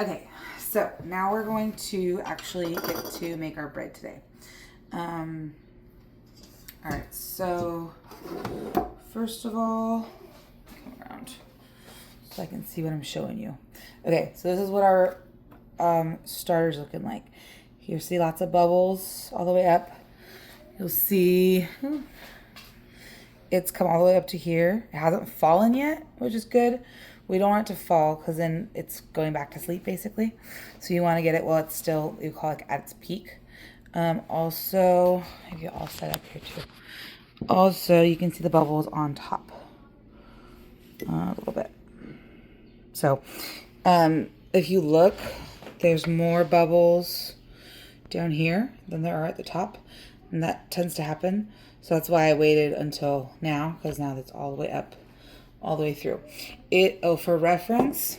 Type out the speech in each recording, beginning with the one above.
Okay, so now we're going to actually get to make our bread today. All right, so first of all, come around so I can see what I'm showing you. Okay, so this is what our starter's looking like. You see lots of bubbles all the way up. You'll see it's come all the way up to here. It hasn't fallen yet, which is good. We don't want it to fall because then it's going back to sleep basically. So you want to get it while it's still, you call it at its peak. Also, I have it all set up here too. Also, you can see the bubbles on top a little bit. So, if you look, there's more bubbles down here than there are at the top, and that tends to happen. So that's why I waited until now, because now that's all the way up, all the way through. For reference,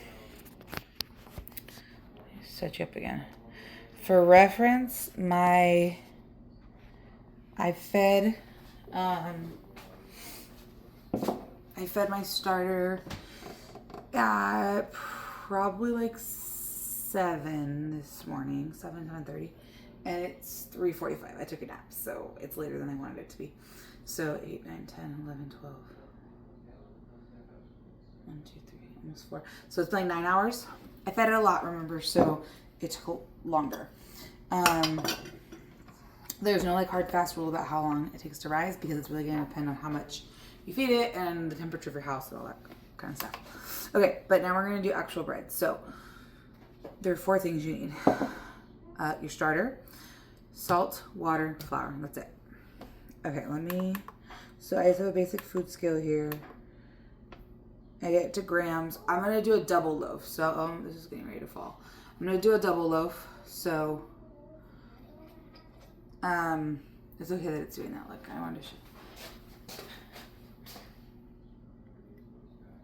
set you up again. For reference, I fed my starter at probably like 7 this morning, 7:30, and it's 3:45. I took a nap, so it's later than I wanted it to be. So 8, 9, 10, 11, 12. 1, 2, 3, almost 4. So it's like 9 hours. I fed it a lot, remember, so it took longer. There's no like hard fast rule about how long it takes to rise because it's really going to depend on how much you feed it and the temperature of your house and all that kind of stuff. Okay, but now we're going to do actual bread. So there are 4 things you need. Your starter, salt, water, flour. That's it. Okay, so I just have a basic food scale here. I get it to grams. I'm going to do a double loaf. So, this is getting ready to fall. I'm going to do a double loaf. So, it's okay that it's doing that. Look, I wanted to show.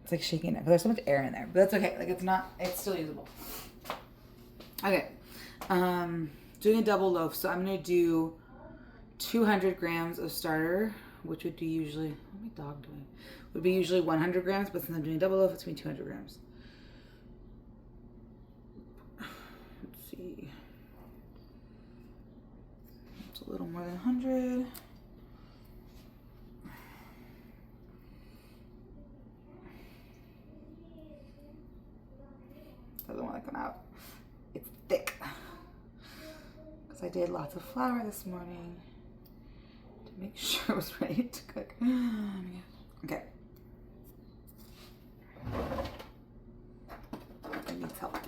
It's like shaking it, but there's so much air in there. But that's okay. Like it's still usable. Okay. Doing a double loaf. So I'm going to do 200 grams of starter, which would be usually, what's my dog doing? Would be usually 100 grams, but since I'm doing a double loaf, it's going to be 200 grams. Let's see. It's a little more than 100. Doesn't want to come out. It's thick. Because I did lots of flour this morning to make sure it was ready to cook. Okay. It needs help.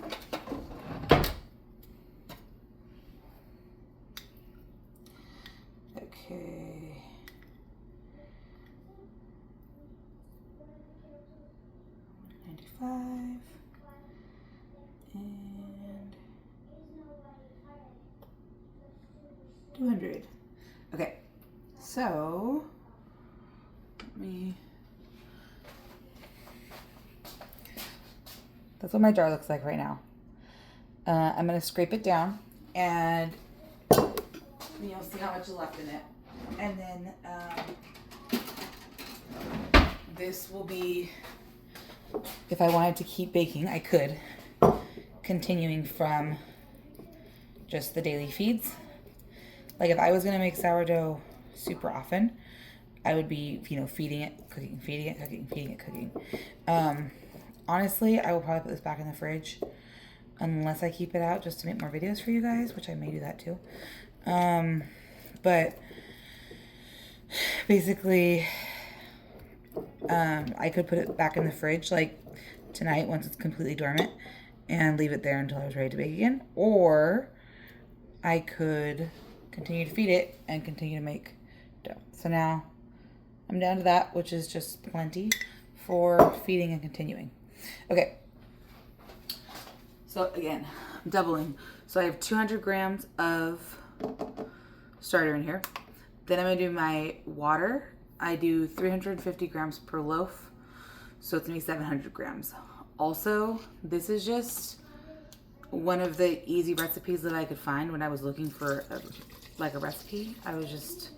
Okay. $95 and 200. Okay, so that's what my jar looks like right now. I'm gonna scrape it down, and you'll see how much is left in it. And then this will be, if I wanted to keep baking, I could, continuing from just the daily feeds. Like if I was gonna make sourdough super often, I would be, feeding it, cooking, feeding it, cooking, feeding it, cooking. Honestly, I will probably put this back in the fridge unless I keep it out just to make more videos for you guys, which I may do that too. But basically, I could put it back in the fridge like tonight once it's completely dormant and leave it there until I was ready to bake again. Or I could continue to feed it and continue to make dough. So now I'm down to that, which is just plenty for feeding and continuing. Okay. So again, I'm doubling. So I have 200 grams of starter in here. Then I'm going to do my water. I do 350 grams per loaf. So it's going to be 700 grams. Also, this is just one of the easy recipes that I could find when I was looking for a recipe. I was just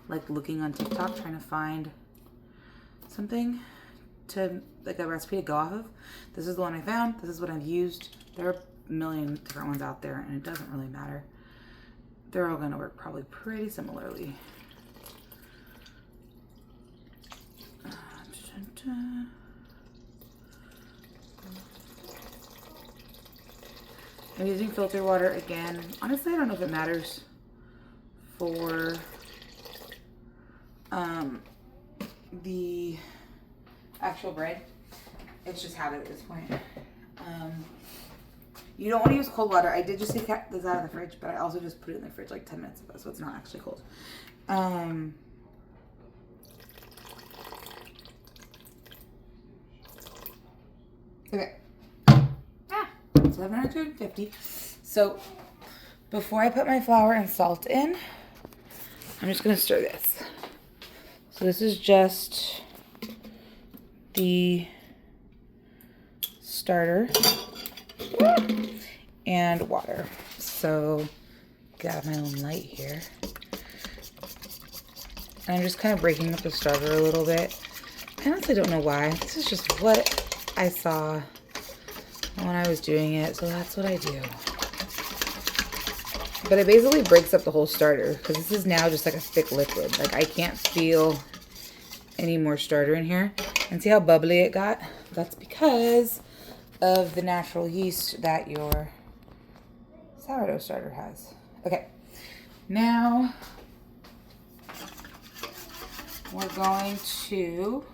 like looking on TikTok trying to find something to, like a recipe to go off of. This is the one I found. This is what I've used. There are million different ones out there, and it doesn't really matter. They're all going to work probably pretty similarly. I'm using filter water again. Honestly, I don't know if it matters for the actual bread. It's just habit at this point. You don't want to use cold water. I did just take this out of the fridge, but I also just put it in the fridge like 10 minutes ago, so it's not actually cold. Okay. 750. So before I put my flour and salt in, I'm just going to stir this. So this is just the starter and water. So get out my own light here. And I'm just kind of breaking up the starter a little bit. I honestly don't know why. This is just what I saw when I was doing it, so that's what I do. But it basically breaks up the whole starter because this is now just like a thick liquid. Like I can't feel any more starter in here. And see how bubbly it got? That's because of the natural yeast that your sourdough starter has. Okay, now we're going to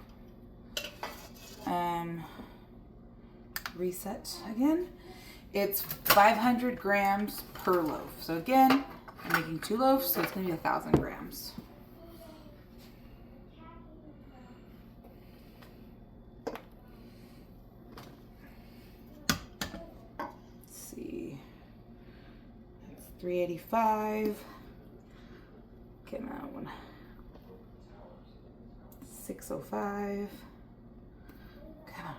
reset again. It's 500 grams per loaf. So again, I'm making 2 loaves, so it's going to be 1,000 grams. Let's see. It's 385. Get another one. 605. Come on.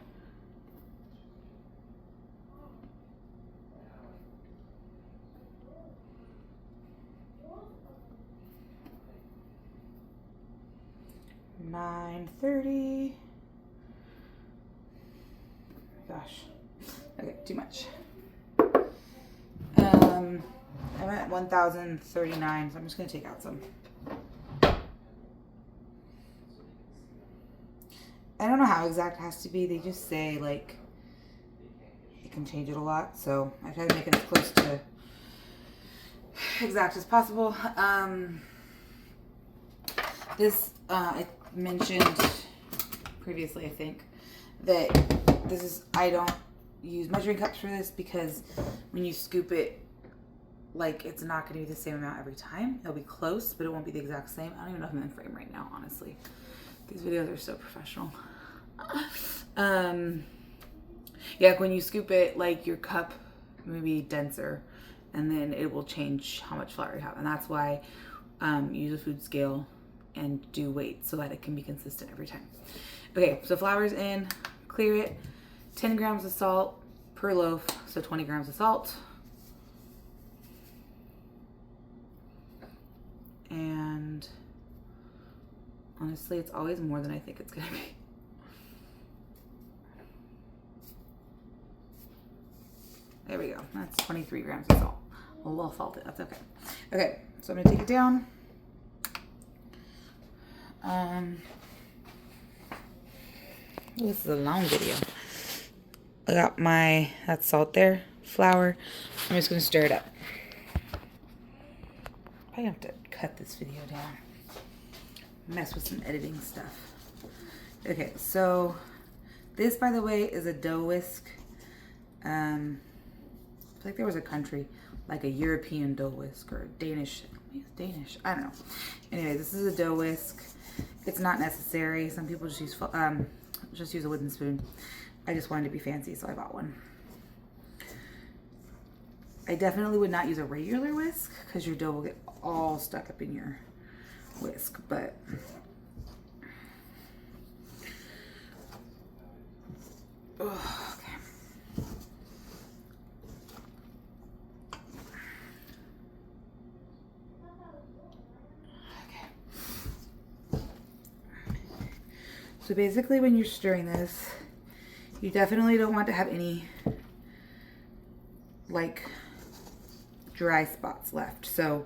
$9.30. Gosh. Okay, too much. I'm at 1,039, so I'm just gonna take out some. I don't know how exact it has to be. They just say like it can change it a lot, so I try to make it as close to exact as possible. This I mentioned previously, I think, that this is, I don't use measuring cups for this because when you scoop it, like it's not going to be the same amount every time. It'll be close, but it won't be the exact same. I don't even know if I'm in frame right now, honestly. These videos are so professional. Yeah, when you scoop it, like your cup may be denser, and then it will change how much flour you have. And that's why use a food scale and do weight so that it can be consistent every time. Okay, so flour's in, clear it, 10 grams of salt per loaf, so 20 grams of salt. And honestly, it's always more than I think it's gonna be. There we go, that's 23 grams of salt. A little salted, that's okay. Okay, so I'm gonna take it down. This is a long video. I got my, that salt there, flour. I'm just gonna stir it up. I have to cut this video down. Mess with some editing stuff. Okay, so this, by the way, is a dough whisk. I feel like there was a country, like a European dough whisk or a Danish. Danish, I don't know. Anyway, this is a dough whisk. It's not necessary. Some people just use a wooden spoon. I just wanted to be fancy, so I bought one. I definitely would not use a regular whisk because your dough will get all stuck up in your whisk, but okay. So basically when you're stirring this, you definitely don't want to have any like dry spots left. So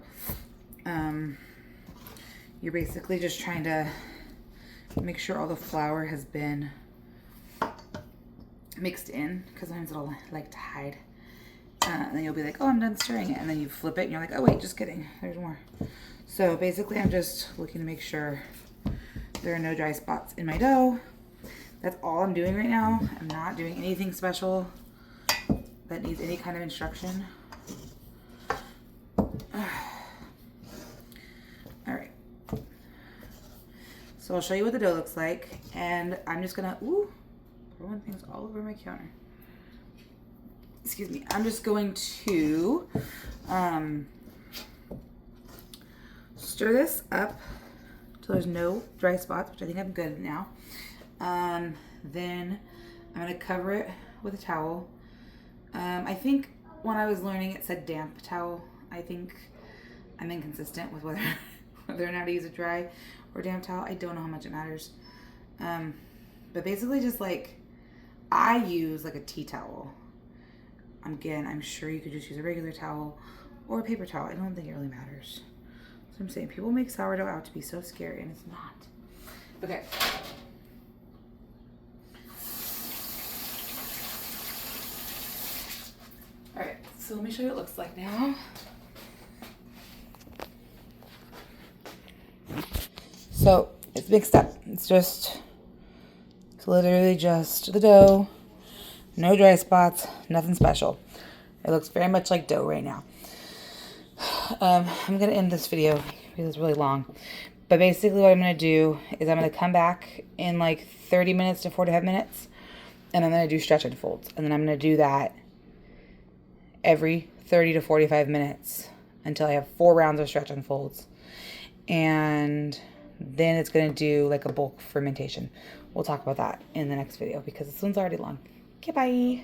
you're basically just trying to make sure all the flour has been mixed in, because sometimes it'll like to hide. And then you'll be like, oh, I'm done stirring it. And then you flip it and you're like, oh wait, just kidding, there's more. So basically I'm just looking to make sure there are no dry spots in my dough. That's all I'm doing right now. I'm not doing anything special that needs any kind of instruction. Alright. So I'll show you what the dough looks like. And I'm just gonna, ooh, throwing things all over my counter. Excuse me. I'm just going to stir this up till there's no dry spots, which I think I'm good now. Then I'm going to cover it with a towel. I think when I was learning it said damp towel. I think I'm inconsistent with whether or not to use a dry or damp towel. I don't know how much it matters. But basically just like, I use like a tea towel. Again, I'm sure you could just use a regular towel or a paper towel. I don't think it really matters. So I'm saying people make sourdough out to be so scary, and it's not. Okay. All right, so let me show you what it looks like now. So it's mixed up. It's literally just the dough. No dry spots, nothing special. It looks very much like dough right now. I'm going to end this video because it's really long. But basically what I'm going to do is I'm going to come back in like 30 minutes to 45 minutes. And I'm going to do stretch and folds. And then I'm going to do that every 30 to 45 minutes until I have 4 rounds of stretch and folds. And then it's going to do like a bulk fermentation. We'll talk about that in the next video because this one's already long. Okay, bye.